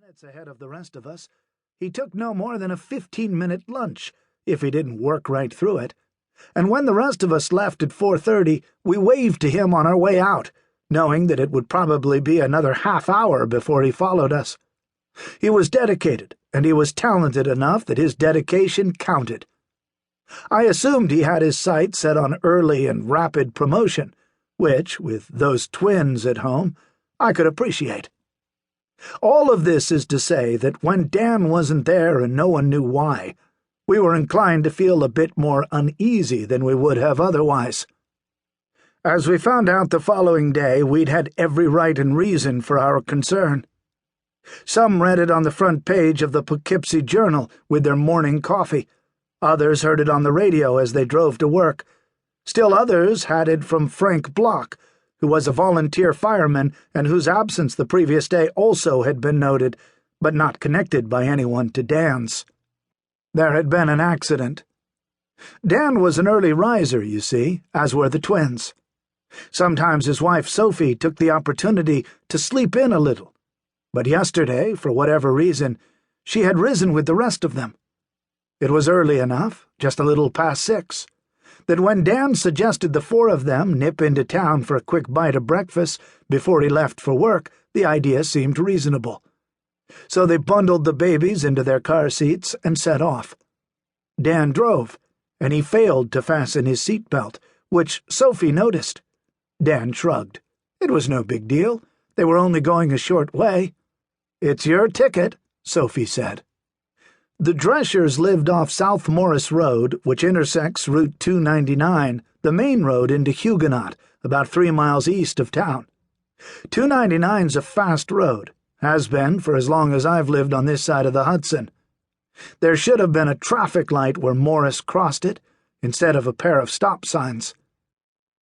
minutes ahead of the rest of us. He took no more than a 15-minute lunch, if he didn't work right through it. And when the rest of us left at 4:30, we waved to him on our way out, knowing that it would probably be another half hour before he followed us. He was dedicated, and he was talented enough that his dedication counted. I assumed he had his sights set on early and rapid promotion, which, with those twins at home, I could appreciate. All of this is to say that when Dan wasn't there and no one knew why, we were inclined to feel a bit more uneasy than we would have otherwise. As we found out the following day, we'd had every right and reason for our concern. Some read it on the front page of the Poughkeepsie Journal with their morning coffee. Others heard it on the radio as they drove to work. Still others had it from Frank Block, who was a volunteer fireman and whose absence the previous day also had been noted, but not connected by anyone to Dan's. There had been an accident. Dan was an early riser, you see, as were the twins. Sometimes his wife Sophie took the opportunity to sleep in a little, but yesterday, for whatever reason, she had risen with the rest of them. It was early enough, just a little past 6, that when Dan suggested the 4 of them nip into town for a quick bite of breakfast before he left for work, the idea seemed reasonable. So they bundled the babies into their car seats and set off. Dan drove, and he failed to fasten his seatbelt, which Sophie noticed. Dan shrugged. It was no big deal. They were only going a short way. "It's your ticket," Sophie said. The Dreschers lived off South Morris Road, which intersects Route 299, the main road into Huguenot, about 3 miles east of town. 299's a fast road, has been for as long as I've lived on this side of the Hudson. There should have been a traffic light where Morris crossed it, instead of a pair of stop signs.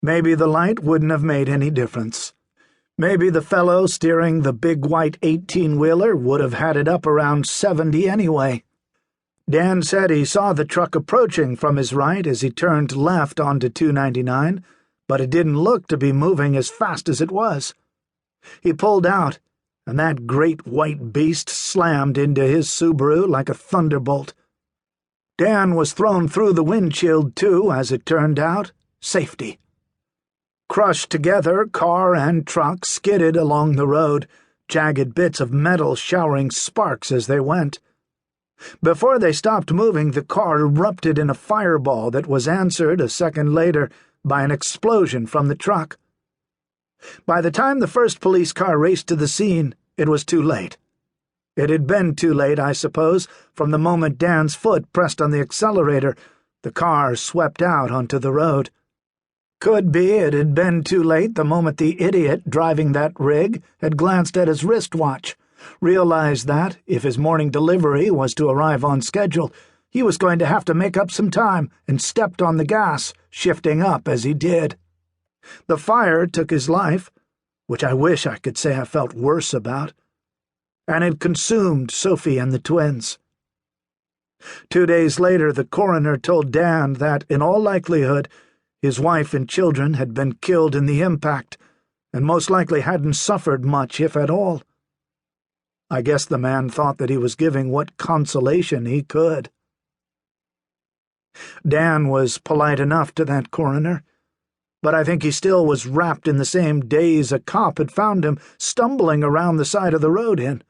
Maybe the light wouldn't have made any difference. Maybe the fellow steering the big white 18-wheeler would have had it up around 70 anyway. Dan said he saw the truck approaching from his right as he turned left onto 299, but it didn't look to be moving as fast as it was. He pulled out, and that great white beast slammed into his Subaru like a thunderbolt. Dan was thrown through the windshield, too, as it turned out. Safety. Crushed together, car and truck skidded along the road, jagged bits of metal showering sparks as they went. Before they stopped moving, the car erupted in a fireball that was answered a second later by an explosion from the truck. By the time the first police car raced to the scene, it was too late. It had been too late, I suppose, from the moment Dan's foot pressed on the accelerator. The car swept out onto the road. Could be it had been too late the moment the idiot driving that rig had glanced at his wristwatch, realized that, if his morning delivery was to arrive on schedule, he was going to have to make up some time, and stepped on the gas, shifting up as he did. The fire took his life, which I wish I could say I felt worse about, and it consumed Sophie and the twins. 2 days later, the coroner told Dan that, in all likelihood, his wife and children had been killed in the impact, and most likely hadn't suffered much, if at all. I guess the man thought that he was giving what consolation he could. Dan was polite enough to that coroner, but I think he still was wrapped in the same daze a cop had found him stumbling around the side of the road in.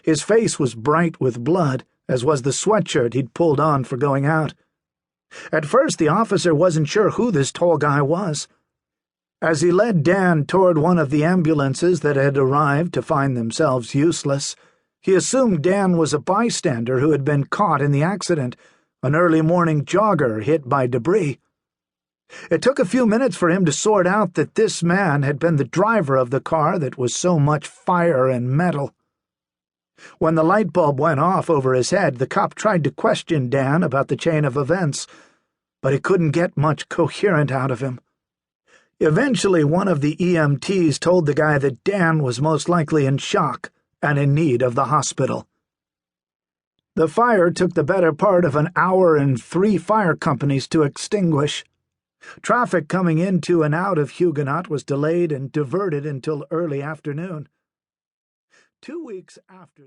His face was bright with blood, as was the sweatshirt he'd pulled on for going out. At first the officer wasn't sure who this tall guy was. As he led Dan toward one of the ambulances that had arrived to find themselves useless, he assumed Dan was a bystander who had been caught in the accident, an early morning jogger hit by debris. It took a few minutes for him to sort out that this man had been the driver of the car that was so much fire and metal. When the light bulb went off over his head, the cop tried to question Dan about the chain of events, but he couldn't get much coherent out of him. Eventually, one of the EMTs told the guy that Dan was most likely in shock and in need of the hospital. The fire took the better part of an hour and 3 fire companies to extinguish. Traffic coming into and out of Huguenot was delayed and diverted until early afternoon. 2 weeks after